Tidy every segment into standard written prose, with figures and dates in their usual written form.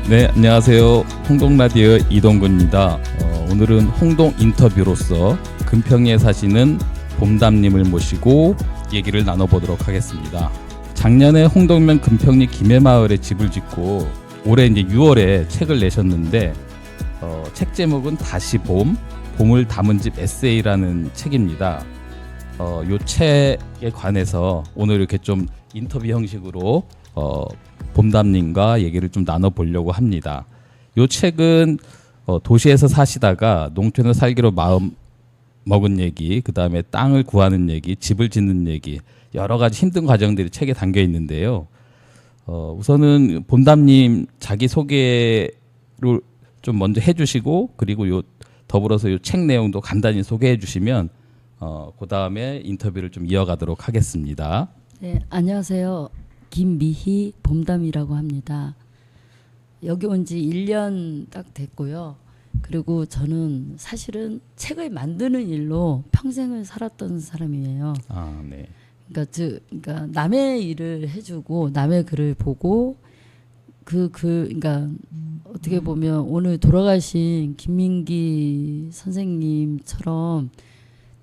네, 안녕하세요. 홍동라디오 이동근입니다. 오늘은 홍동 인터뷰로서 금평리에 사시는 봄담님을 모시고 얘기를 나눠보도록 하겠습니다. 작년에 홍동면 금평리 김해마을에 집을 짓고 올해 이제 6월에 책을 내셨는데 책 제목은 다시 봄, 봄을 담은 집 에세이라는 책입니다. 요 책에 관해서 오늘 이렇게 좀 인터뷰 형식으로 봄담님과 얘기를 좀 나눠보려고 합니다. 요 책은 도시에서 사시다가 농촌에 살기로 마음 먹은 얘기, 그 다음에 땅을 구하는 얘기, 집을 짓는 얘기, 여러 가지 힘든 과정들이 책에 담겨 있는데요. 우선은 봄담님 자기 소개를 좀 먼저 해주시고, 그리고 요 더불어서 요 책 내용도 간단히 소개해 주시면 그 다음에 인터뷰를 좀 이어가도록 하겠습니다. 네, 안녕하세요. 김미희 봄담이라고 합니다. 여기 온 지 1년 딱 됐고요. 그리고 저는 사실은 책을 만드는 일로 평생을 살았던 사람이에요. 아, 네. 그러니까 남의 일을 해주고 남의 글을 보고 그러니까 어떻게 보면 오늘 돌아가신 김민기 선생님처럼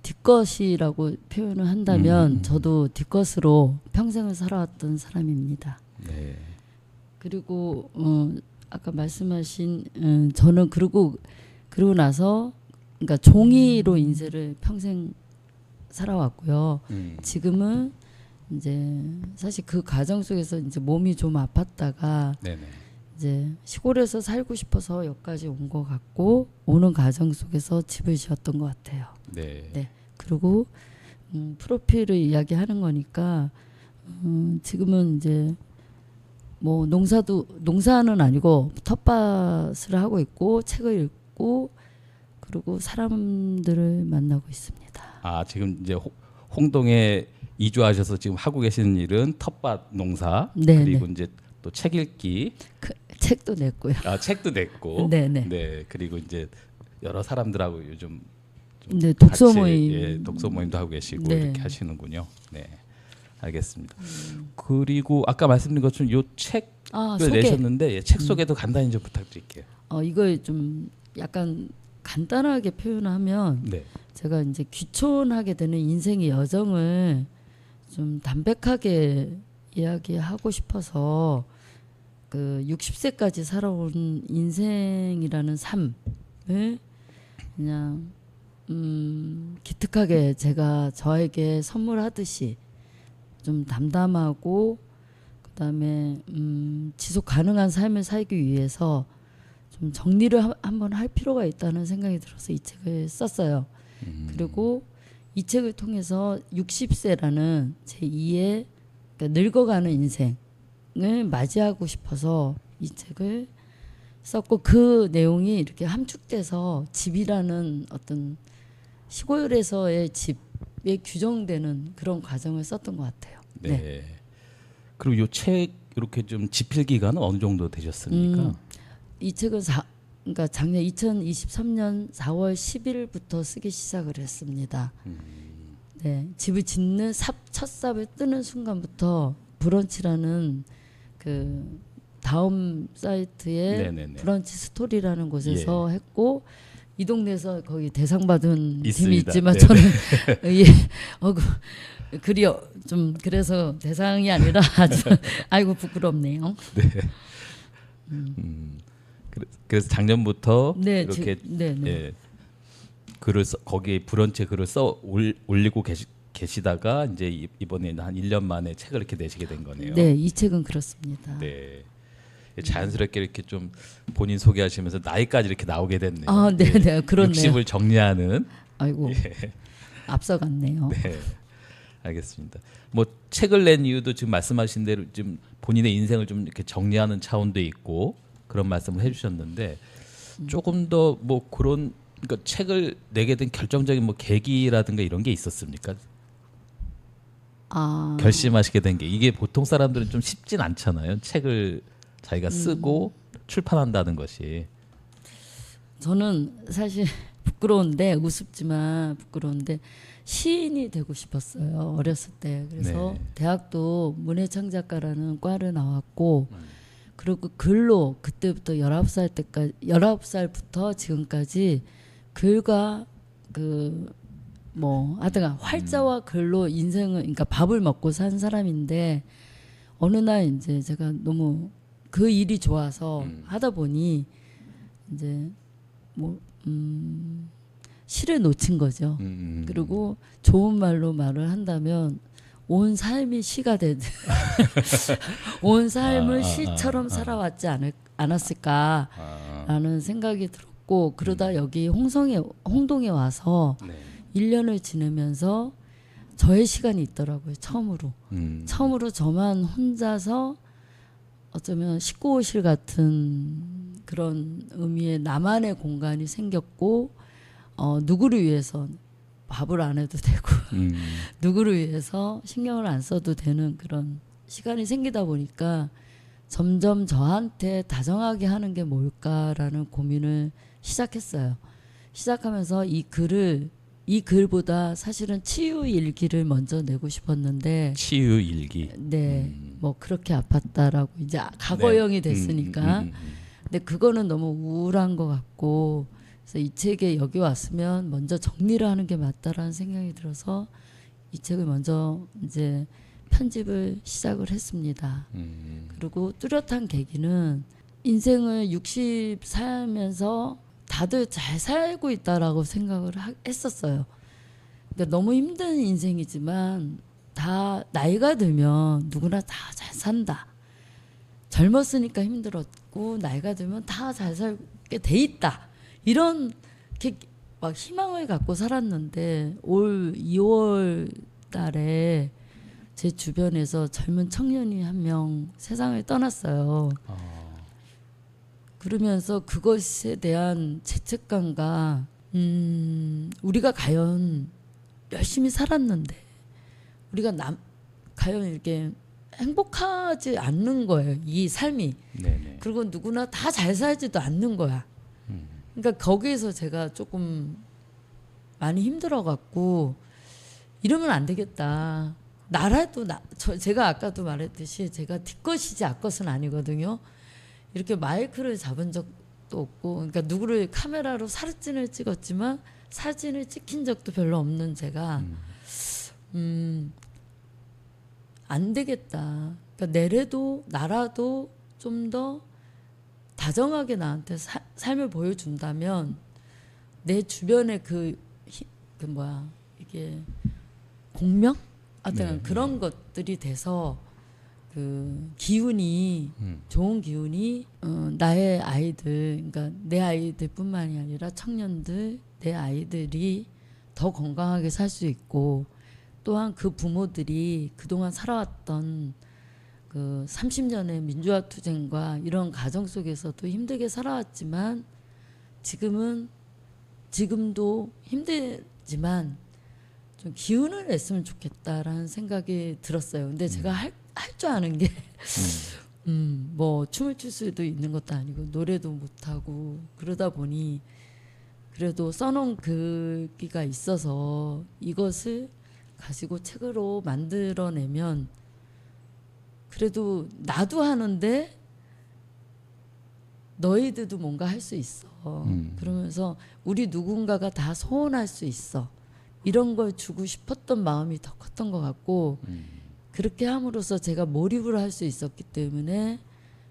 뒷것이라고 표현을 한다면 저도 뒷것으로 평생을 살아왔던 사람입니다. 네. 그리고 아까 말씀하신 저는 그러고 나서 그러니까 종이로 인쇄를 평생 살아왔고요. 지금은 이제 사실 그 과정 속에서 이제 몸이 좀 아팠다가 네네. 이제 시골에서 살고 싶어서 여기까지 온 것 같고 오는 과정 속에서 집을 지었던 것 같아요. 네. 네. 그리고 프로필을 이야기하는 거니까 지금은 이제 뭐 농사는 아니고 텃밭을 하고 있고 책을 읽고 그리고 사람들을 만나고 있습니다. 아, 지금 이제 홍동에 이주하셔서 지금 하고 계시는 일은 텃밭 농사, 네, 그리고 네. 이제 또 책 읽기, 책도 냈고요. 아, 책도 냈고, 네네. 네, 그리고 이제 여러 사람들하고 요즘 좀 네, 독서 같이, 모임. 예, 독서 모임도 하고 계시고 네. 이렇게 하시는군요. 네, 알겠습니다. 그리고 아까 말씀드린 것처럼 요 책을 소개. 내셨는데 책 소개도 간단히 좀 부탁드릴게요. 이걸 좀 약간 간단하게 표현하면 네, 제가 이제 귀촌하게 되는 인생의 여정을 좀 담백하게 이야기하고 싶어서 그 60세까지 살아온 인생이라는 삶을 그냥 기특하게 제가 저에게 선물하듯이 좀 담담하고 그다음에 지속 가능한 삶을 살기 위해서 좀 정리를 한번 할 필요가 있다는 생각이 들어서 이 책을 썼어요. 그리고 이 책을 통해서 60세라는 제2의 그러니까 늙어가는 인생을 맞이하고 싶어서 이 책을 썼고 그 내용이 이렇게 함축돼서 집이라는 어떤 시골에서의 집에 규정되는 그런 과정을 썼던 것 같아요. 네. 그리고 요 책 이렇게 좀 집필 기간은 어느 정도 되셨습니까? 이 책은 그러니까 작년 2023년 4월 10일부터 쓰기 시작을 했습니다. 네, 집을 짓는 첫 삽을 뜨는 순간부터 브런치라는 그 다음 사이트에 네네네. 브런치 스토리라는 곳에서 예. 했고 이 동네에서 거기 대상 받은 팀이 있습니다. 있지만 네네. 저는 예, 글이 좀 그래서 대상이 아니라 아주 아이고 부끄럽네요. 네. 그래서 작년부터 네, 이렇게 네. 예, 글을 거기에 브런치 글을 써 올리고 계시다가 이제 이번에 한 1년 만에 책을 이렇게 내시게 된 거네요. 네, 이 책은 그렇습니다. 네. 자연스럽게 이렇게 좀 본인 소개하시면서 나이까지 이렇게 나오게 됐네요. 아, 네, 네, 그렇네요. 60을 정리하는. 아이고 앞서갔네요. 네. 알겠습니다. 뭐 책을 낸 이유도 지금 말씀하신 대로 좀 본인의 인생을 좀 이렇게 정리하는 차원도 있고 그런 말씀을 해주셨는데 조금 더 뭐 그런 그러니까 책을 내게 된 결정적인 뭐 계기라든가 이런 게 있었습니까? 결심하시게 된 게 이게 보통 사람들은 좀 쉽진 않잖아요. 책을 자기가 쓰고 출판한다는 것이. 저는 사실 부끄러운데 우습지만 부끄러운데 시인이 되고 싶었어요. 어렸을 때. 그래서 네. 대학도 문해창작가라는 과를 나왔고 그리고 글로 그때부터 19살부터 지금까지 글과 하여튼 활자와 글로 인생을, 그러니까 밥을 먹고 산 사람인데, 어느 날 이제 제가 너무 그 일이 좋아서 하다 보니 이제 시를 놓친 거죠. 그리고 좋은 말로 말을 한다면 온 삶이 시가 되듯 온 삶을 시처럼 살아왔지 않았을까라는 생각이 들었고, 그러다 여기 홍동에 와서 네. 1년을 지내면서 저의 시간이 있더라고요. 처음으로 저만 혼자서 어쩌면 식구호실 같은 그런 의미의 나만의 공간이 생겼고, 누구를 위해서 밥을 안 해도 되고 누구를 위해서 신경을 안 써도 되는 그런 시간이 생기다 보니까 점점 저한테 다정하게 하는 게 뭘까라는 고민을 시작했어요. 시작하면서 이 글보다 사실은 치유 일기를 먼저 내고 싶었는데, 치유 일기. 네, 뭐 그렇게 아팠다라고 이제 과거형이 됐으니까. 근데 그거는 너무 우울한 것 같고, 그래서 이 책에 여기 왔으면 먼저 정리를 하는 게 맞다라는 생각이 들어서 이 책을 먼저 이제 편집을 시작을 했습니다. 그리고 뚜렷한 계기는 인생을 60 살면서 다들 잘 살고 있다라고 생각을 했었어요. 그러니까 너무 힘든 인생이지만 다 나이가 들면 누구나 다 잘 산다. 젊었으니까 힘들었고 나이가 들면 다 잘 살게 돼 있다. 이런 막 희망을 갖고 살았는데, 올 2월 달에 제 주변에서 젊은 청년이 한 명 세상을 떠났어요. 그러면서 그것에 대한 죄책감과 우리가 과연 열심히 살았는데 우리가 과연 이렇게 행복하지 않는 거예요, 이 삶이. 네네. 그리고 누구나 다 잘 살지도 않는 거야. 그러니까 거기에서 제가 조금 많이 힘들어갖고 이러면 안 되겠다. 나라도 제가 아까도 말했듯이 제가 뒷것이지 앞것은 아니거든요. 이렇게 마이크를 잡은 적도 없고, 그러니까 누구를 카메라로 사진을 찍었지만 사진을 찍힌 적도 별로 없는 제가 안 되겠다. 그러니까 나라도 좀 더 다정하게 나한테 삶을 보여준다면 내 주변에 이게 공명? 네, 그런 것들이 돼서 기운이 좋은 기운이 나의 아이들, 그러니까 내 아이들뿐만이 아니라 청년들, 내 아이들이 더 건강하게 살 수 있고, 또한 그 부모들이 그동안 살아왔던 30년의 민주화 투쟁과 이런 가정 속에서도 힘들게 살아왔지만 지금도 힘들지만 좀 기운을 냈으면 좋겠다라는 생각이 들었어요. 근데 제가 할 줄 아는 게 뭐 춤을 출 수도 있는 것도 아니고 노래도 못하고, 그러다 보니 그래도 써놓은 글귀가 있어서 이것을 가지고 책으로 만들어내면 그래도 나도 하는데 너희들도 뭔가 할 수 있어. 그러면서 우리 누군가가 다 소원할 수 있어. 이런 걸 주고 싶었던 마음이 더 컸던 것 같고, 그렇게 함으로써 제가 몰입을 할 수 있었기 때문에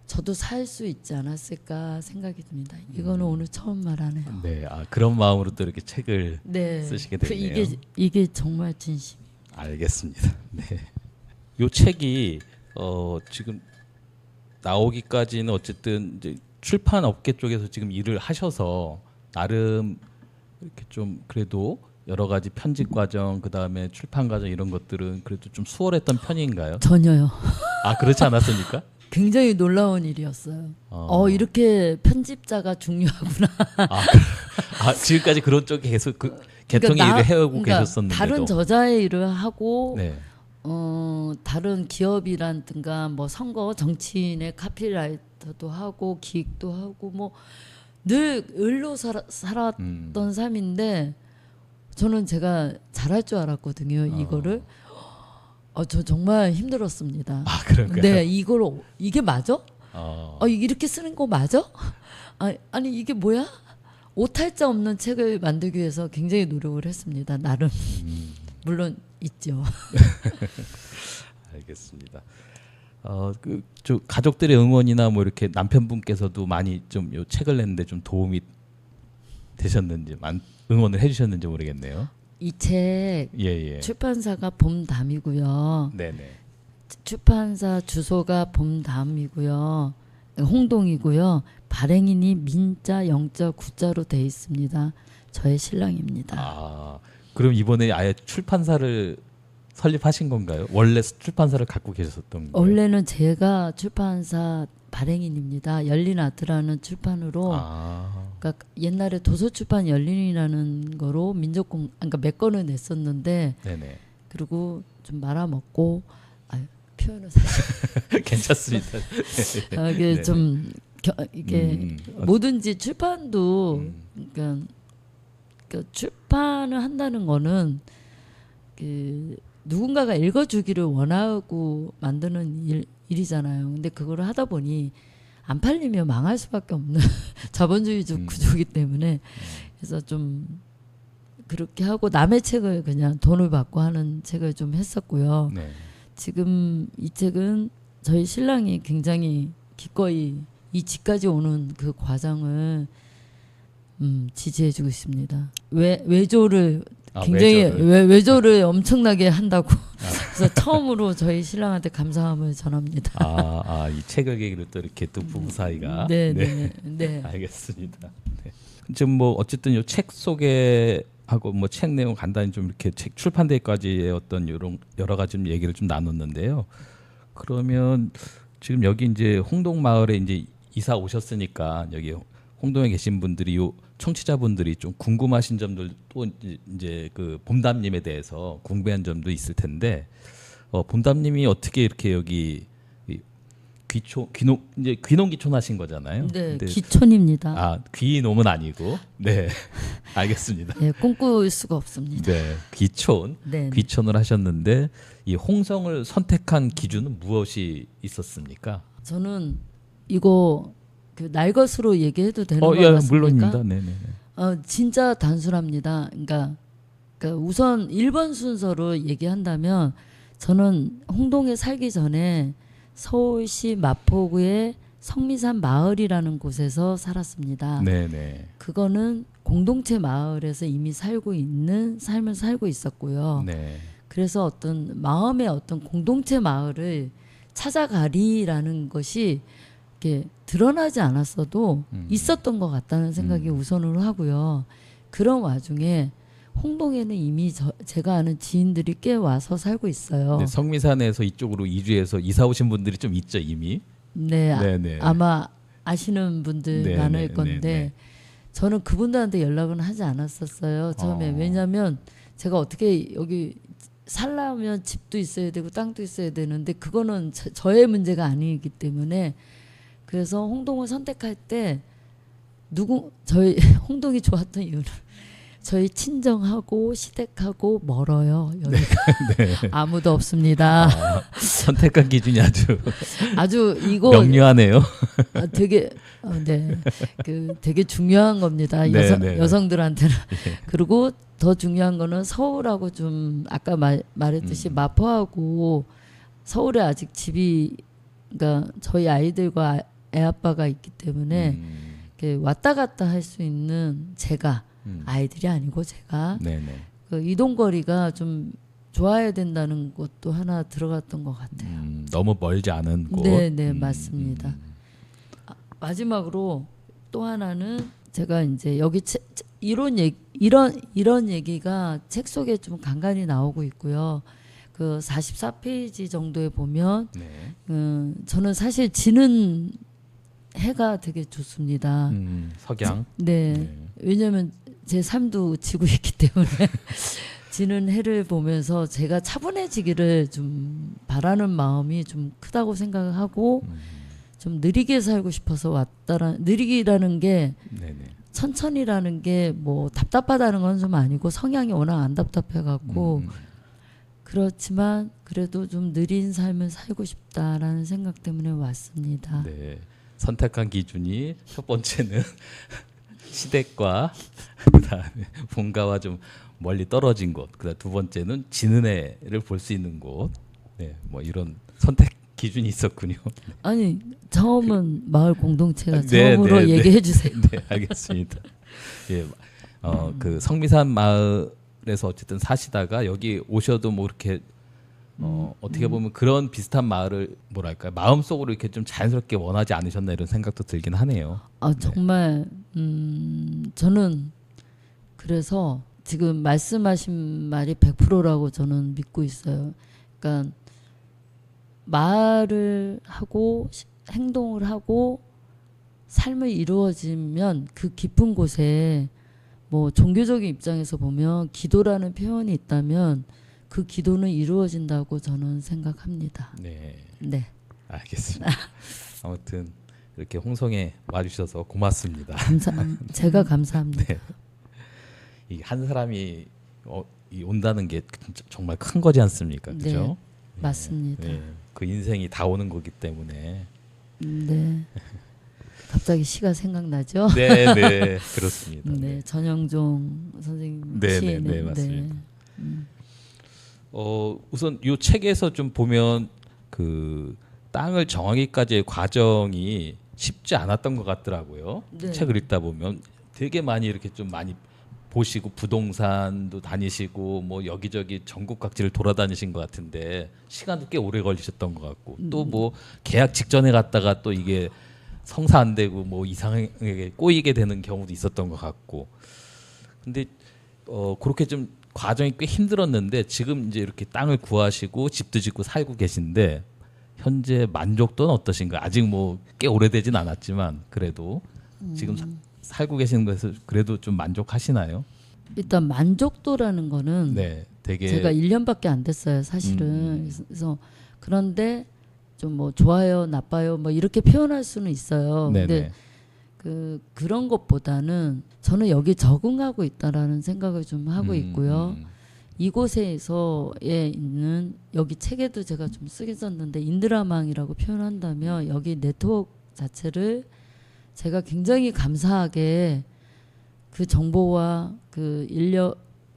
저도 살 수 있지 않았을까 생각이 듭니다. 이거는 오늘 처음 말하네요. 네, 그런 마음으로 또 이렇게 책을 네, 쓰시게 됐네요. 이게 정말 진심이에요. 알겠습니다. 네, 요 책이 지금 나오기까지는 어쨌든 이제 출판 업계 쪽에서 지금 일을 하셔서 나름 이렇게 좀 그래도 여러 가지 편집 과정, 그 다음에 출판 과정 이런 것들은 그래도 좀 수월했던 편인가요? 전혀요. 그렇지 않았습니까? 굉장히 놀라운 일이었어요. 이렇게 편집자가 중요하구나. 지금까지 그런 쪽에 계속 개통의 일을 해오고 계셨었는데도 다른 저자의 일을 하고, 네. 다른 기업이라든가 뭐 선거 정치인의 카피라이터도 하고 기획도 하고 뭐 늘 을로 살았던 삶인데, 저는 제가 잘할 줄 알았거든요. 이거를. 저 정말 힘들었습니다. 그런가요? 네, 이게 맞아? 이렇게 쓰는 거 맞아? 아니 이게 뭐야? 오탈자 없는 책을 만들기 위해서 굉장히 노력을 했습니다. 나름 물론 있죠. 알겠습니다. 저 가족들의 응원이나 뭐 이렇게 남편분께서도 많이 좀 요 책을 냈는데 좀 도움이 되셨는지, 응원을 해주셨는지 모르겠네요. 이 책 예. 출판사가 봄담이고요. 네네. 출판사 주소가 봄담이고요. 홍동이고요. 발행인이 민자, 영자, 구자로 돼 있습니다. 저의 신랑입니다. 그럼 이번에 아예 출판사를 설립하신 건가요? 원래 출판사를 갖고 계셨던 거예요? 원래는 제가 출판사 발행인입니다. 열린아트라는 출판으로 그러니까 옛날에 도서출판 열린이라는 거로 그러니까 몇 권을 냈었는데 네네. 그리고 좀 말아먹고 표현을 사실 괜찮습니다. 이게 네네. 좀 이게 뭐든지 출판도 그러니까 출판을 한다는 거는 그 누군가가 읽어주기를 원하고 만드는 일이잖아요. 근데 그거를 하다 보니 안 팔리면 망할 수밖에 없는 자본주의적 구조이기 때문에 그래서 좀 그렇게 하고 남의 책을 그냥 돈을 받고 하는 책을 좀 했었고요. 네. 지금 이 책은 저희 신랑이 굉장히 기꺼이 이 집까지 오는 그 과정을 지지해주고 있습니다. 외조를 굉장히 외조를 엄청나게 한다고 그래서 처음으로 저희 신랑한테 감사함을 전합니다. 이 책을 계기로 또 이렇게 또 부부 사이가 네. 알겠습니다. 네. 지금 뭐 어쨌든 이 책 소개하고 뭐 책 내용 간단히 좀 이렇게 책 출판되기까지의 어떤 이런 여러 가지 좀 얘기를 좀 나눴는데요. 그러면 지금 여기 이제 홍동 마을에 이제 이사 오셨으니까 여기 홍동에 계신 분들이 요 청취자분들이 좀 궁금하신 점들 또 이제 그 봄담님에 대해서 궁금한 점도 있을 텐데 봄담님이 어떻게 이렇게 여기 귀농 하신 거잖아요. 네, 귀촌입니다. 귀농은 아니고 네 알겠습니다. 네, 꿈꿀 수가 없습니다. 네, 귀촌을 하셨는데 이 홍성을 선택한 기준은 무엇이 있었습니까? 저는 이거 그 날 것으로 얘기해도 되는 거 같습니까? 물론입니다. 네네. 진짜 단순합니다. 그러니까 우선 1번 순서로 얘기한다면 저는 홍동에 살기 전에 서울시 마포구의 성미산 마을이라는 곳에서 살았습니다. 네네. 그거는 공동체 마을에서 이미 살고 있는 삶을 살고 있었고요. 네. 그래서 어떤 마음의 어떤 공동체 마을을 찾아가리라는 것이 이렇게 드러나지 않았어도 있었던 것 같다는 생각이 우선으로 하고요. 그런 와중에 홍동에는 이미 제가 아는 지인들이 꽤 와서 살고 있어요. 네, 성미산에서 이쪽으로 이주해서 이사 오신 분들이 좀 있죠 이미. 네, 네네. 아마 아시는 분들 네네, 많을 건데 네네. 저는 그분들한테 연락은 하지 않았었어요. 처음에 왜냐하면 제가 어떻게 여기 살려면 집도 있어야 되고 땅도 있어야 되는데 그거는 저의 문제가 아니기 때문에 그래서 홍동을 선택할 때 저희 홍동이 좋았던 이유는 저희 친정하고 시댁하고 멀어요. 여기가 네. 아무도 없습니다. 선택한 기준이 아주 이거 명료하네요. 되게 되게 중요한 겁니다. 여성들한테는. 그리고 더 중요한 거는 서울하고 좀 아까 말했듯이 마포하고 서울에 아직 집이 그러니까 저희 아이들과 애 아빠가 있기 때문에 왔다 갔다 할 수 있는 제가 아이들이 아니고 제가 그 이동거리가 좀 좋아야 된다는 것도 하나 들어갔던 것 같아요. 너무 멀지 않은 곳. 네, 맞습니다. 마지막으로 또 하나는 제가 이제 여기 이런 얘기가 책 속에 좀 간간히 나오고 있고요. 그 44페이지 정도에 보면 저는 사실 지는 해가 되게 좋습니다. 석양. 네. 왜냐하면 제 삶도 지고 있기 때문에 지는 해를 보면서 제가 차분해지기를 좀 바라는 마음이 좀 크다고 생각하고 좀 느리게 살고 싶어서 느리기라는 게 천천히라는 게 뭐 답답하다는 건 좀 아니고 성향이 워낙 안 답답해갖고 그렇지만 그래도 좀 느린 삶을 살고 싶다라는 생각 때문에 왔습니다. 네. 선택한 기준이 첫 번째는 시댁과 그다음에 본가와 좀 멀리 떨어진 곳. 그다음 두 번째는 지는 애를 볼 수 있는 곳. 네. 뭐 이런 선택 기준이 있었군요. 아니 처음은 마을 공동체가 네, 처음으로 네, 네. 얘기해 주세요. 네, 알겠습니다. 예. 그 성미산 마을에서 어쨌든 사시다가 여기 오셔도 뭐 이렇게 어떻게 보면 그런 비슷한 마을을 뭐랄까 마음속으로 이렇게 좀 자연스럽게 원하지 않으셨나 이런 생각도 들긴 하네요. 아 정말 저는 그래서 지금 말씀하신 말이 100%라고 저는 믿고 있어요. 그러니까 말을 하고 행동을 하고 삶을 이루어지면 그 깊은 곳에 뭐 종교적인 입장에서 보면 기도라는 표현이 있다면 그 기도는 이루어진다고 저는 생각합니다. 네, 네. 알겠습니다. 아무튼 이렇게 홍성에 와주셔서 고맙습니다. 제가 감사합니다. 네. 이 한 사람이 이 온다는 게 진짜 정말 큰 거지 않습니까? 그죠? 네, 맞습니다. 네. 그 인생이 다 오는 거기 때문에. 네. 갑자기 시가 생각나죠? 네, 네, 그렇습니다. 네, 전영종 선생님 네, 시인의 네, 맞습니다. 우선 이 책에서 좀 보면 그 땅을 정하기까지의 과정이 쉽지 않았던 것 같더라고요. 네. 책을 읽다 보면 되게 많이 이렇게 좀 많이 보시고 부동산도 다니시고 뭐 여기저기 전국 각지를 돌아다니신 것 같은데 시간도 꽤 오래 걸리셨던 것 같고 또 뭐 계약 직전에 갔다가 또 이게 성사 안 되고 뭐 이상하게 꼬이게 되는 경우도 있었던 것 같고 근데 그렇게 좀 과정이 꽤 힘들었는데 지금 이제 이렇게 땅을 구하시고 집도 짓고 살고 계신데 현재 만족도는 어떠신가요? 아직 뭐 꽤 오래되진 않았지만 그래도 지금 살고 계시는 것에서 그래도 좀 만족하시나요? 일단 만족도라는 거는 네, 되게 제가 1년밖에 안 됐어요, 사실은. 그래서 그런데 좀 뭐 좋아요, 나빠요, 뭐 이렇게 표현할 수는 있어요. 네네. 근데 그런 것보다는 저는 여기 적응하고 있다라는 생각을 좀 하고 있고요. 이곳에서에 있는 여기 책에도 제가 좀 쓰긴 썼는데 인드라망이라고 표현한다면 여기 네트워크 자체를 제가 굉장히 감사하게 그 정보와 그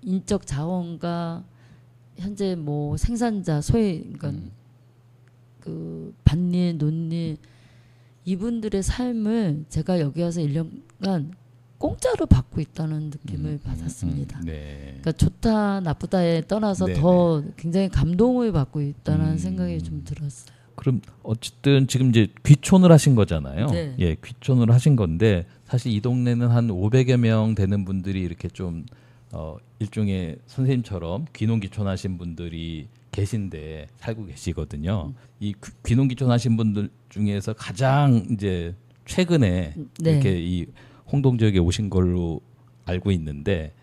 인적 자원과 현재 뭐 생산자 소위 그러니까 그 밭일 논일 이분들의 삶을 제가 여기 와서 1년간 공짜로 받고 있다는 느낌을 받았습니다. 네. 그러니까 좋다 나쁘다에 떠나서 네네. 더 굉장히 감동을 받고 있다는 생각이 좀 들었어요. 그럼 어쨌든 지금 이제 귀촌을 하신 거잖아요. 네. 예, 귀촌을 하신 건데 사실 이 동네는 한 500여 명 되는 분들이 이렇게 좀 일종의 선생님처럼 귀농 귀촌하신 분들이 계신데 살고 계시거든요. 이 귀농 귀촌하신 분들 중에서 가장 이제 최근에 네. 이렇게 이 홍동 지역에 오신 걸로 알고 있는데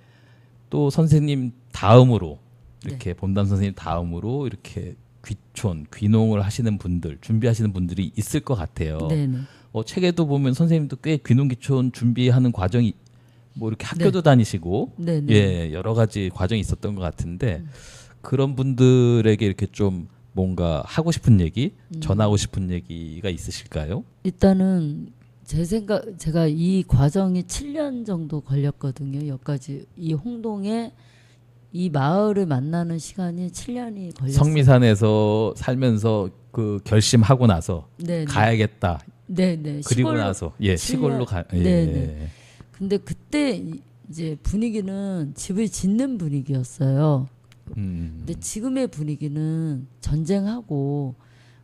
또 선생님 다음으로 이렇게 본담 선생님 다음으로 이렇게 귀촌, 귀농을 하시는 분들, 준비하시는 분들이 있을 것 같아요. 네네. 책에도 보면 선생님도 꽤 귀농, 귀촌 준비하는 과정이 뭐 이렇게 학교도 다니시고 네네. 예, 여러 가지 과정이 있었던 것 같은데 그런 분들에게 이렇게 좀 뭔가 하고 싶은 얘기, 전하고 싶은 얘기가 있으실까요? 일단은 제 생각 제가 이 과정이 7년 정도 걸렸거든요. 여기까지 이 홍동에 이 마을을 만나는 시간이 7년이 걸렸어요. 성미산에서 살면서 그 결심하고 나서 네네. 가야겠다. 네네. 그리고 시골로- 나서 예, 시골로 가. 예. 네네. 근데 그때 이제 분위기는 집을 짓는 분위기였어요. 근데 지금의 분위기는 전쟁하고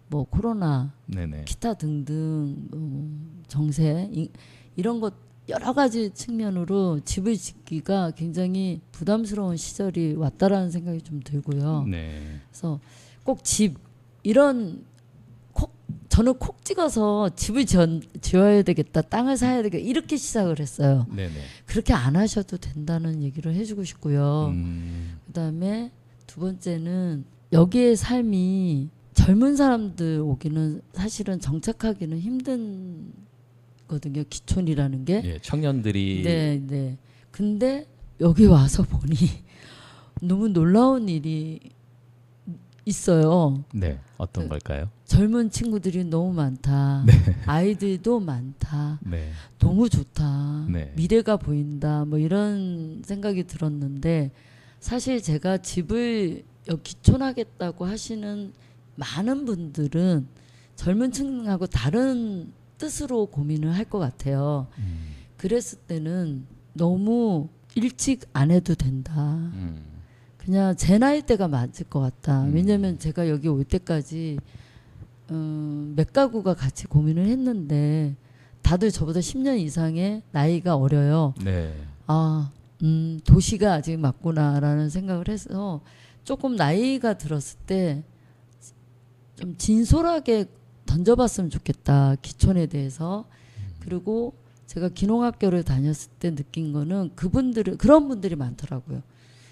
뭐 코로나, 네네. 기타 등등 정세 이런 것 여러 가지 측면으로 집을 짓기가 굉장히 부담스러운 시절이 왔다라는 생각이 좀 들고요. 네. 그래서 꼭 집 이런 저는 콕 찍어서 집을 지어야 되겠다, 땅을 사야 되겠다 이렇게 시작을 했어요. 네네. 그렇게 안 하셔도 된다는 얘기를 해주고 싶고요. 그다음에 두 번째는 여기의 삶이 젊은 사람들 오기는 사실은 정착하기는 힘든거든요. 기촌이라는 게. 예, 청년들이 네, 네. 근데 여기 와서 보니 너무 놀라운 일이 있어요. 네. 어떤 걸까요? 젊은 친구들이 너무 많다. 네. 아이들도 많다. 네. 너무 좋다. 네. 미래가 보인다. 뭐 이런 생각이 들었는데 사실 제가 집을 기촌하겠다고 하시는 많은 분들은 젊은 층하고 다른 뜻으로 고민을 할 것 같아요. 그랬을 때는 너무 일찍 안 해도 된다. 그냥 제 나이 때가 맞을 것 같다. 왜냐면 제가 여기 올 때까지 몇 가구가 같이 고민을 했는데 다들 저보다 10년 이상의 나이가 어려요. 네. 아, 도시가 아직 맞구나라는 생각을 해서 조금 나이가 들었을 때 좀 진솔하게 던져봤으면 좋겠다. 기촌에 대해서. 그리고 제가 기농학교를 다녔을 때 느낀 거는 그런 분들이 많더라고요.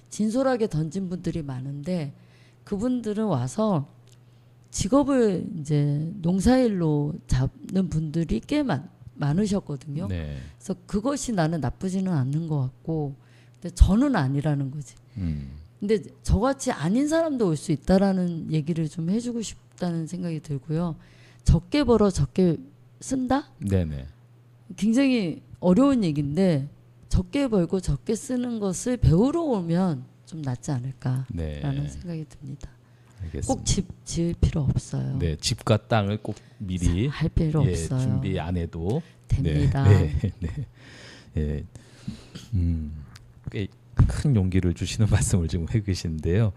진솔하게 던진 분들이 많은데 그분들은 와서 직업을 이제 농사일로 잡는 분들이 꽤 많으셨거든요. 네. 그래서 그것이 나는 나쁘지는 않는 것 같고, 근데 저는 아니라는 거지. 근데 저같이 아닌 사람도 올 수 있다라는 얘기를 좀 해주고 싶다는 생각이 들고요. 적게 벌어 적게 쓴다? 네네. 굉장히 어려운 얘기인데 적게 벌고 적게 쓰는 것을 배우러 오면 좀 낫지 않을까라는 네. 생각이 듭니다. 알겠습니다. 꼭 집 지을 필요 없어요. 네, 집과 땅을 꼭 미리 할 필요 없어요. 준비 안 해도 됩니다. 네, 네, 네. 꽤 큰 용기를 주시는 말씀을 지금 해 계시는데요.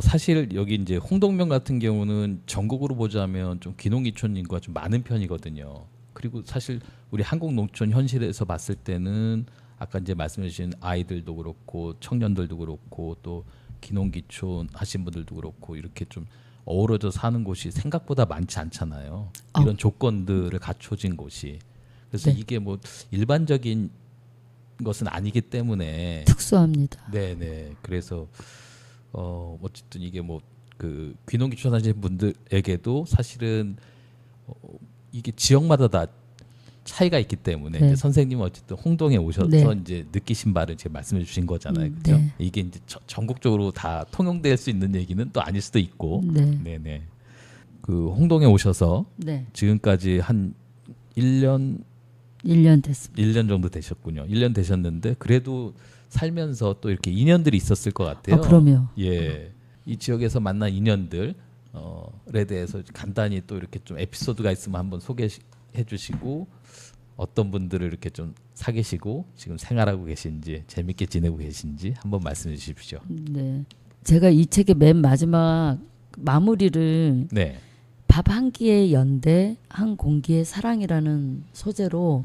사실 여기 이제 홍동면 같은 경우는 전국으로 보자면 좀 귀농귀촌인구가 좀 많은 편이거든요. 그리고 사실 우리 한국 농촌 현실에서 봤을 때는 아까 이제 말씀해 주신 아이들도 그렇고 청년들도 그렇고 또 귀농귀촌 하신 분들도 그렇고 이렇게 좀 어우러져 사는 곳이 생각보다 많지 않잖아요. 이런 조건들을 갖춰진 곳이. 그래서 네. 이게 뭐 일반적인 것은 아니기 때문에 특수합니다. 네네. 그래서 어쨌든 이게 뭐 그 귀농귀촌 하시는 분들에게도 사실은 이게 지역마다 다 차이가 있기 때문에 네. 이제 선생님은 어쨌든 홍동에 오셔서 네. 이제 느끼신 바를 지금 말씀해 주신 거잖아요, 그렇죠? 네. 이게 이제 전국적으로 다 통용될 수 있는 얘기는 또 아닐 수도 있고, 네. 네네. 그 홍동에 오셔서 네. 지금까지 한 1년 1년 됐습니다. 1년 정도 되셨군요. 1년 되셨는데 그래도 살면서 또 이렇게 인연들이 있었을 것 같아요. 그럼요. 예, 이 지역에서 만난 인연들에 대해서 간단히 또 이렇게 좀 에피소드가 있으면 한번 소개해 주시고 어떤 분들을 이렇게 좀 사귀시고 지금 생활하고 계신지 재밌게 지내고 계신지 한번 말씀해 주십시오. 네. 제가 이 책의 맨 마지막 마무리를 네. 밥 한 끼의 연대 한 공기의 사랑이라는 소재로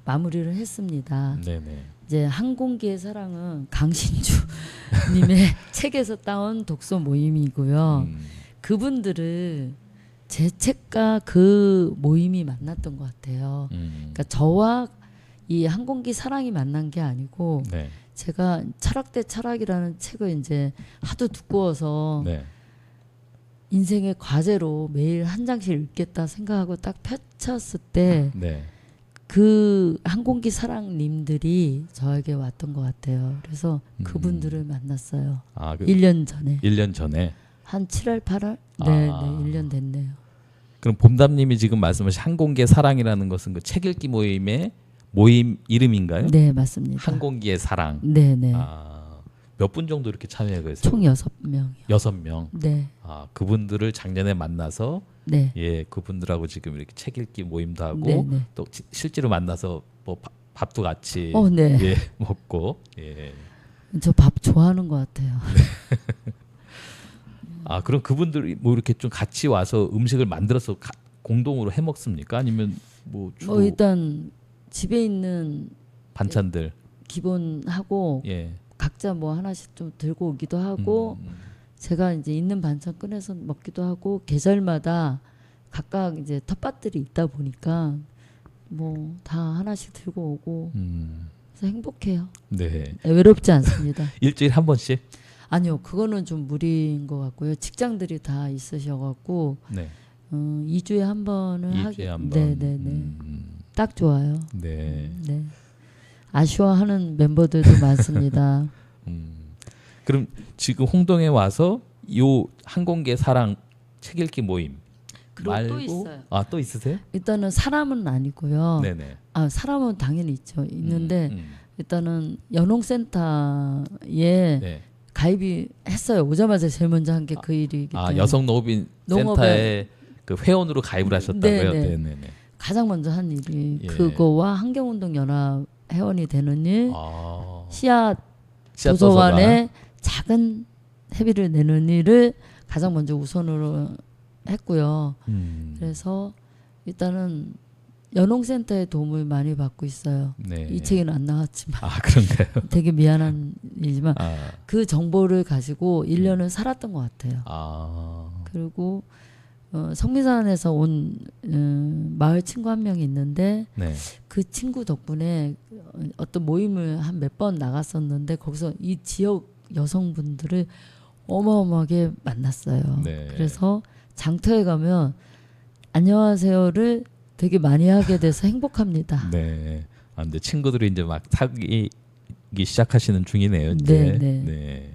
마무리를 했습니다. 네네. 이제 한 공기의 사랑은 강신주 님의 책에서 따온 독서 모임이고요. 그분들을 제 책과 그 모임이 만났던 것 같아요. 그러니까 저와 이 한 공기 사랑이 만난 게 아니고 네. 제가 철학 대 철학이라는 책을 이제 하도 두꺼워서 네. 인생의 과제로 매일 한 장씩 읽겠다 생각하고 딱 펼쳤을 때 네. 그 항공기 사랑님들이 저에게 왔던 것 같아요. 그래서 그분들을 만났어요. 아, 1년 전에. 1년 전에. 한 7월, 8월? 아. 네, 1년 됐네요. 그럼 봄담님이 지금 말씀하신 항공기의 사랑이라는 것은 그 책 읽기 모임의 모임 이름인가요? 네, 맞습니다. 항공기의 사랑. 네, 네. 몇 분 정도 이렇게 참여해 계세요? 총 6명이요. 6명. 네. 그분들을 작년에 만나서 네. 예, 그분들하고 지금 이렇게 책 읽기 모임도 하고 네, 네. 또 실제로 만나서 뭐 밥도 같이 네. 예, 먹고 예. 저 밥 좋아하는 것 같아요. 그럼 그분들이 뭐 이렇게 좀 같이 와서 음식을 만들어서 공동으로 해 먹습니까? 아니면 뭐 주로 일단 집에 있는 반찬들 기본하고 예. 각자 뭐 하나씩 좀 들고 오기도 하고 제가 이제 있는 반찬 꺼내서 먹기도 하고 계절마다 각각 이제 텃밭들이 있다 보니까 뭐 다 하나씩 들고 오고 그래서 행복해요. 네. 외롭지 않습니다. 일주일에 한 번씩? 아니요, 그거는 좀 무리인 것 같고요. 직장들이 다 있으셔갖고 네. 2주에 한 번을 2주에 한 번. 네네네. 딱 좋아요. 네. 네. 아쉬워하는 멤버들도 많습니다. 그럼 지금 홍동에 와서 요 항공계 사랑 책 읽기 모임 그리고 말고 또 있어요. 또 있으세요? 일단은 사람은 아니고요. 네네. 사람은 당연히 있죠. 있는데 음. 일단은 연홍센터에 네. 가입이 했어요. 오자마자 제일 먼저 한 게 그 일이기 때문에. 여성 농업인 센터에 그 회원으로 가입을 하셨다고요? 네네. 네네네. 가장 먼저 한 일이 예. 그거와 환경운동연합 회원이 되는 일, 씨앗 씨앗 도서관에 작은 회비를 내는 일을 가장 먼저 우선으로 했고요. 그래서 일단은 연홍센터의 도움을 많이 받고 있어요. 네. 이 책에는 안 나왔지만 그런가요? 되게 미안한 일이지만 아. 그 정보를 가지고 1년을 살았던 것 같아요. 그리고 성미산에서 온 마을 친구 한 명이 있는데 네. 그 친구 덕분에 어떤 모임을 한 몇 번 나갔었는데 거기서 이 지역 여성분들을 어마어마하게 만났어요. 네. 그래서 장터에 가면 안녕하세요를 되게 많이 하게 돼서 행복합니다. 네. 근데 친구들이 이제 막 사귀기 시작하시는 중이네요. 이제. 네, 네. 네.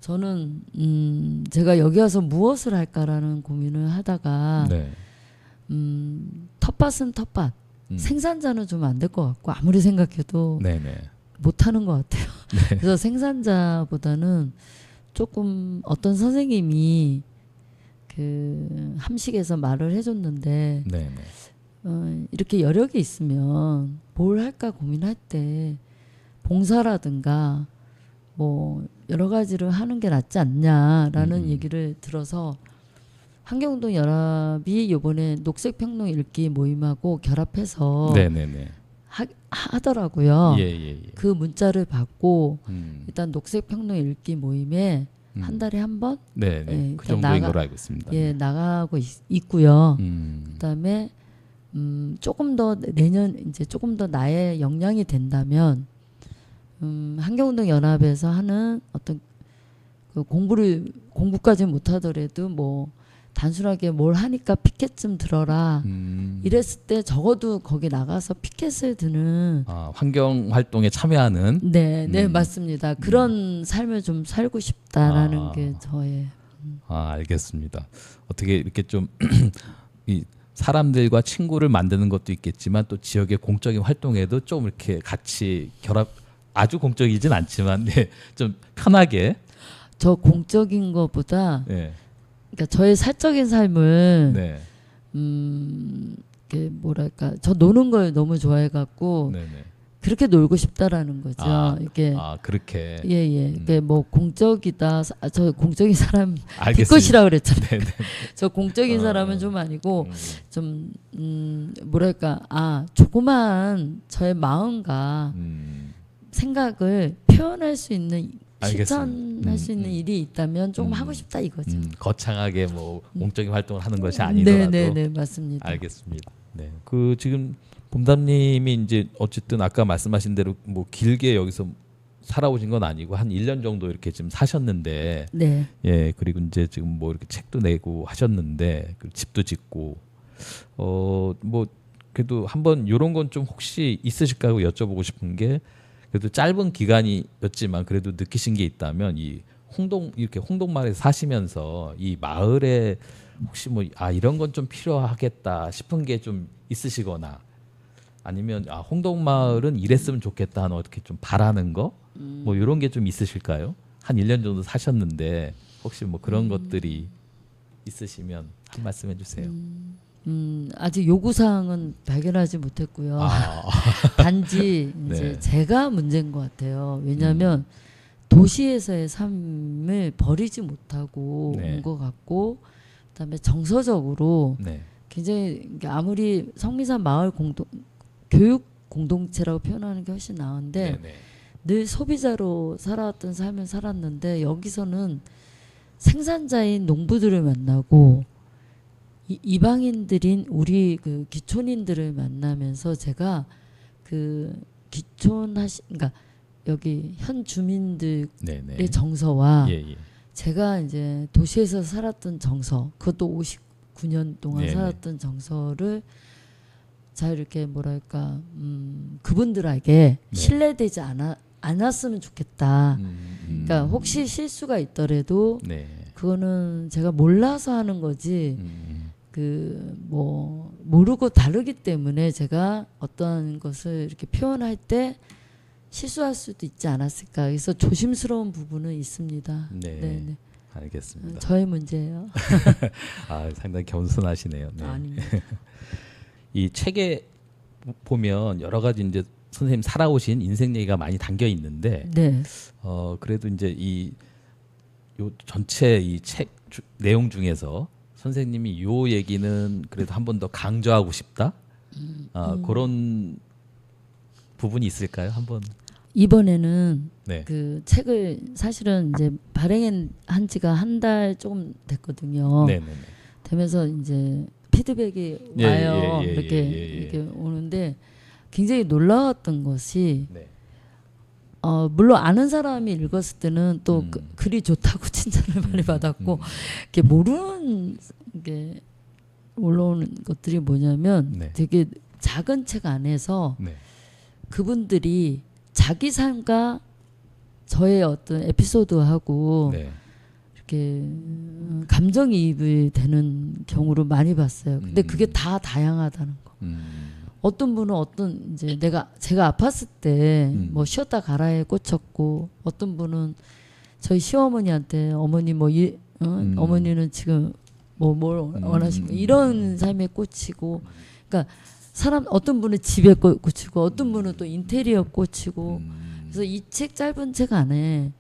저는 제가 여기 와서 무엇을 할까라는 고민을 하다가 네. 텃밭은 텃밭, 생산자는 좀 안 될 것 같고 아무리 생각해도 네네. 못하는 것 같아요. 네. 그래서 생산자보다는 조금 어떤 선생님이 그 함식에서 말을 해줬는데 네네. 이렇게 여력이 있으면 뭘 할까 고민할 때 봉사라든가 뭐 여러 가지를 하는 게 낫지 않냐라는 얘기를 들어서 환경운동 연합이 이번에 녹색평론 읽기 모임하고 결합해서 네네네. 하더라고요. 예. 그 문자를 받고 일단 녹색평론 읽기 모임에 한 달에 한 번 네네. 예, 그 정도인 걸로 알고 있습니다. 예, 나가고 있고요. 그다음에 조금 더 내년 이제 조금 더 나의 역량이 된다면 환경운동 연합에서 하는 어떤 그 공부까지 못하더라도 뭐 단순하게 뭘 하니까 피켓 좀 들어라 이랬을 때 적어도 거기 나가서 피켓을 드는 환경 활동에 참여하는 네 맞습니다. 그런 삶을 좀 살고 싶다라는 게 저의 알겠습니다. 어떻게 이렇게 좀 이 사람들과 친구를 만드는 것도 있겠지만 또 지역의 공적인 활동에도 좀 이렇게 같이 결합 아주 공적이진 않지만 네, 좀 편하게 저 공적인 것보다 네. 그러니까 저의 사적인 삶을 네. 이게 뭐랄까 저 노는 걸 너무 좋아해갖고 네네. 그렇게 놀고 싶다라는 거죠. 이게 그렇게 예예. 이게 뭐 공적이다. 저 공적인 사람 알겠습니다. 비꽃이라 그랬잖아요. 네네. 저 공적인 사람은 좀 아니고 좀 뭐랄까 조그만 저의 마음과 생각을 표현할 수 있는 실천할 수 있는 일이 있다면 조금 하고 싶다 이거죠. 거창하게 뭐 공적인 활동을 하는 것이 아니더라도 네네네 맞습니다. 알겠습니다. 네. 그 지금 봄담님이 이제 어쨌든 아까 말씀하신 대로 뭐 길게 여기서 살아오신 건 아니고 한 1년 정도 이렇게 지금 사셨는데 네. 예 그리고 이제 지금 뭐 이렇게 책도 내고 하셨는데 그 집도 짓고 뭐 그래도 한번 이런 건 좀 혹시 있으실까 하고 여쭤보고 싶은 게 그래도 짧은 기간이었지만 그래도 느끼신 게 있다면 이 이렇게 홍동마을에 사시면서 이 마을에 혹시 뭐 이런 건 좀 필요하겠다 싶은 게 좀 있으시거나 아니면 홍동마을은 이랬으면 좋겠다 하는 어떻게 좀 바라는 거 뭐 이런 게 좀 있으실까요? 한 1년 정도 사셨는데 혹시 뭐 그런 것들이 있으시면 한 말씀 해주세요. 아직 요구사항은 발견하지 못했고요. 단지 이제 네. 제가 문제인 것 같아요. 왜냐하면 도시에서의 삶을 버리지 못하고 네. 온 것 같고 그다음에 정서적으로 네. 굉장히 아무리 성미산 마을 교육 공동체라고 표현하는 게 훨씬 나은데 네네. 늘 소비자로 살아왔던 삶을 살았는데 여기서는 생산자인 농부들을 만나고 이방인들인 우리 그 기촌인들을 만나면서 제가 그 그러니까 여기 현 주민들의 네네. 정서와 예. 제가 이제 도시에서 살았던 정서, 그것도 59년 동안 네네. 살았던 정서를 잘 이렇게 뭐랄까 그분들에게 네. 신뢰되지 않았으면 좋겠다. 그러니까 혹시 실수가 있더라도 네. 그거는 제가 몰라서 하는 거지. 그 뭐 모르고 다르기 때문에 제가 어떤 것을 이렇게 표현할 때 실수할 수도 있지 않았을까. 그래서 조심스러운 부분은 있습니다. 네. 네. 알겠습니다. 저의 문제예요. 아, 상당히 겸손하시네요. 네. 아닙니다. 이 책에 보면 여러 가지 이제 선생님 살아오신 인생 얘기가 많이 담겨 있는데 네. 그래도 이제 이 요 전체 이 책 내용 중에서 선생님이 요 얘기는 그래도 한 번 더 강조하고 싶다. 그런 부분이 있을까요? 한번. 이번에는 네. 그 책을 사실은 이제 발행한 지가 한 달 조금 됐거든요. 네, 네, 네. 되면서 이제 피드백이 예, 와요. 예, 예, 이렇게 예, 예, 예. 이렇게 오는데 굉장히 놀라웠던 것이 네. 물론 아는 사람이 읽었을 때는 또 글이 좋다고 칭찬을 많이 받았고 이렇게 모르는 게 올라오는 것들이 뭐냐면 네. 되게 작은 책 안에서 네. 그분들이 자기 삶과 저의 어떤 에피소드하고 네. 이렇게 감정이입이 되는 경우를 많이 봤어요. 근데 그게 다 다양하다는 거. 어떤 분은 어떤 이제 제가 아팠을 때 뭐 쉬었다 가라에 꽂혔고, 어떤 분은 저희 시어머니한테 어머니 어머니는 지금 뭘 원하시고 이런 삶에 꽂히고, 그러니까 어떤 분은 집에 꽂히고, 어떤 분은 또 인테리어 꽂히고. 그래서 이 짧은 책 안에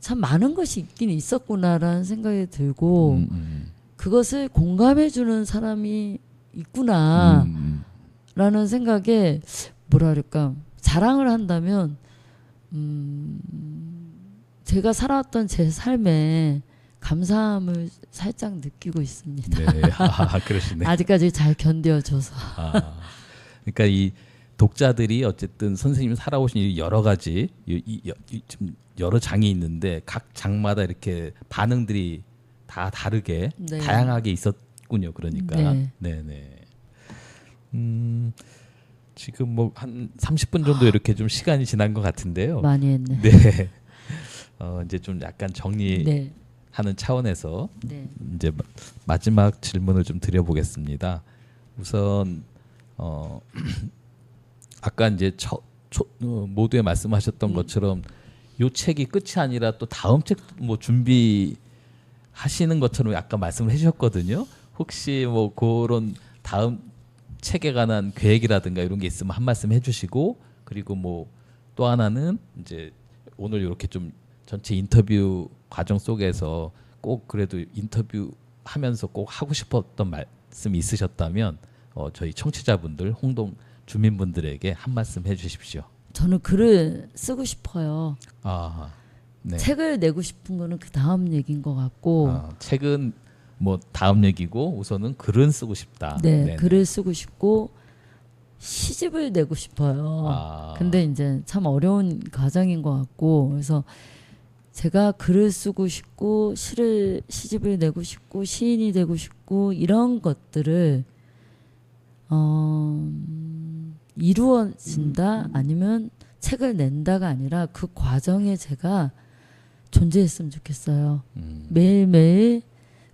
참 많은 것이 있긴 있었구나라는 생각이 들고, 그것을 공감해주는 사람이 있구나. 라는 생각에 뭐랄까 자랑을 한다면 제가 살아왔던 제 삶에 감사함을 살짝 느끼고 있습니다. 네. 그러시네. 아직까지 잘 견뎌줘서. 그러니까 이 독자들이 어쨌든 선생님이 살아오신 이 여러 가지 지금 여러 장이 있는데 각 장마다 이렇게 반응들이 다 다르게 네. 다양하게 있었군요. 그러니까. 네. 네네. 지금 뭐 한 30분 정도 이렇게 좀 시간이 지난 것 같은데요. 많이 했네. 네. 이제 좀 약간 정리하는 네. 차원에서 네. 이제 마지막 질문을 좀 드려보겠습니다. 우선 아까 이제 모두에 말씀하셨던 것처럼 요 책이 끝이 아니라 또 다음 책 뭐 준비하시는 것처럼 아까 말씀을 해주셨거든요. 혹시 뭐 그런 다음 책에 관한 계획이라든가 이런 게 있으면 한 말씀 해주시고, 그리고 뭐 또 하나는 이제 오늘 이렇게 좀 전체 인터뷰 과정 속에서 꼭 그래도 인터뷰하면서 꼭 하고 싶었던 말씀이 있으셨다면 저희 청취자분들, 홍동 주민분들에게 한 말씀 해주십시오. 저는 글을 쓰고 싶어요. 네. 책을 내고 싶은 거는 그 다음 얘기인 것 같고, 책은 뭐 다음 얘기고 우선은 글은 쓰고 싶다. 네, 네네. 글을 쓰고 싶고 시집을 내고 싶어요. 근데 이제 참 어려운 과정인 것 같고, 그래서 제가 글을 쓰고 싶고 시집을 내고 싶고 시인이 되고 싶고 이런 것들을 이루어진다 아니면 책을 낸다가 아니라 그 과정에 제가 존재했으면 좋겠어요. 매일매일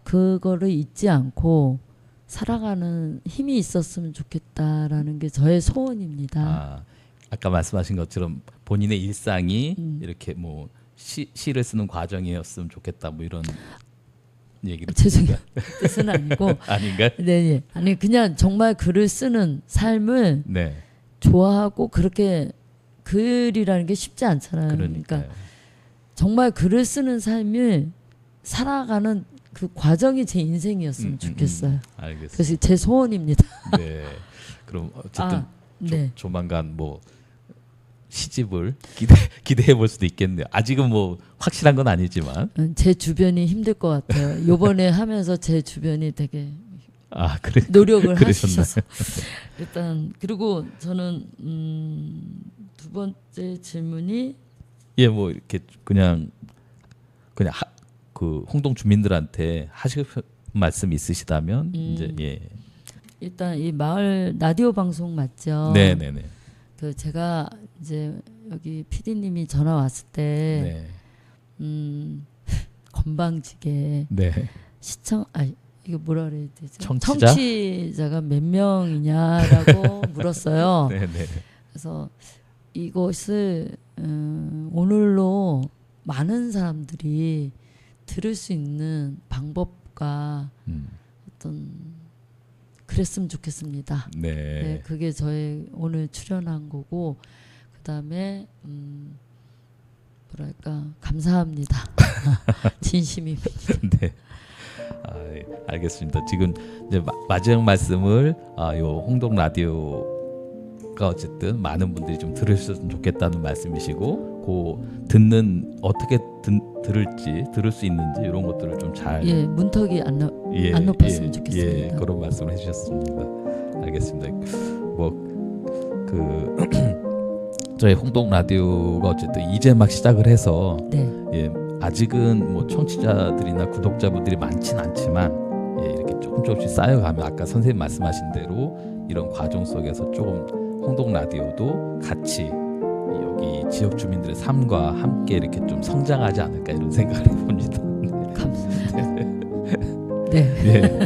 그거를 잊지 않고 살아가는 힘이 있었으면 좋겠다라는 게 저의 소원입니다. 아까 말씀하신 것처럼 본인의 일상이 이렇게 뭐 시를 쓰는 과정이었으면 좋겠다, 뭐 이런 얘기를. 죄송해요. 뜻은 아니고. 아닌가요? 네, 아니 그냥 정말 글을 쓰는 삶을 네. 좋아하고, 그렇게 글이라는 게 쉽지 않잖아요. 그러니까요. 그러니까 정말 글을 쓰는 삶을 살아가는 그 과정이 제 인생이었으면 좋겠어요. 알겠습니다. 그래서 제 소원입니다. 네. 그럼 어쨌든 네. 조만간 뭐 시집을 기대해 볼 수도 있겠네요. 아직은 뭐 확실한 건 아니지만. 제 주변이 힘들 것 같아요. 요번에 하면서 제 주변이 되게 노력을 하셔서 일단. 그리고 저는 두 번째 질문이 뭐 이렇게 그냥 그 홍동 주민들한테 하실 말씀 있으시다면 이제 일단 이 마을 라디오 방송 맞죠? 네네네. 그 제가 이제 여기 PD님이 전화 왔을 때 건방지게 네. 이게 뭐라 그래야 되죠? 청취자? 청취자가 몇 명이냐라고 물었어요. 네, 네. 그래서 이것을 오늘로 많은 사람들이 들을 수 있는 방법과 어떤 그랬으면 좋겠습니다. 네. 네, 그게 저의 오늘 출연한 거고 그다음에 뭐랄까 감사합니다. 진심입니다. 네. 예, 알겠습니다. 지금 이제 마지막 말씀을 요 홍동 라디오가 어쨌든 많은 분들이 좀 들으셨으면 좋겠다는 말씀이시고, 그 듣는 어떻게 들을 수 있는지 이런 것들을 좀 잘 문턱이 안 높았으면 좋겠습니다. 그런 말씀을 해주셨습니다. 알겠습니다. 저희 홍동 라디오가 어쨌든 이제 막 시작을 해서 아직은 뭐 청취자들이나 구독자분들이 많진 않지만 이렇게 조금씩 쌓여가면 아까 선생님 말씀하신 대로 이런 과정 속에서 조금 홍동 라디오도 같이 여기 지역 주민들의 삶과 함께 이렇게 좀 성장하지 않을까 이런 생각을 해봅니다. 감사합니다. 네.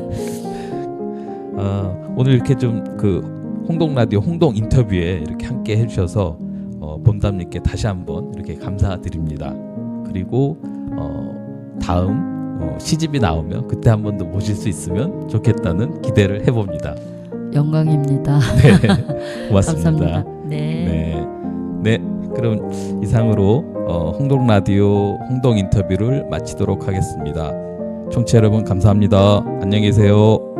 오늘 이렇게 좀 그 홍동 라디오 홍동 인터뷰에 이렇게 함께 해주셔서 본담님께 다시 한번 이렇게 감사드립니다. 그리고 다음 시집이 나오면 그때 한 번 더 모실 수 있으면 좋겠다는 기대를 해봅니다. 영광입니다. 네, 고맙습니다. 감사합니다. 네. 네. 그럼 이상으로 홍동 라디오 홍동 인터뷰를 마치도록 하겠습니다. 청취자 여러분 감사합니다. 안녕히 계세요.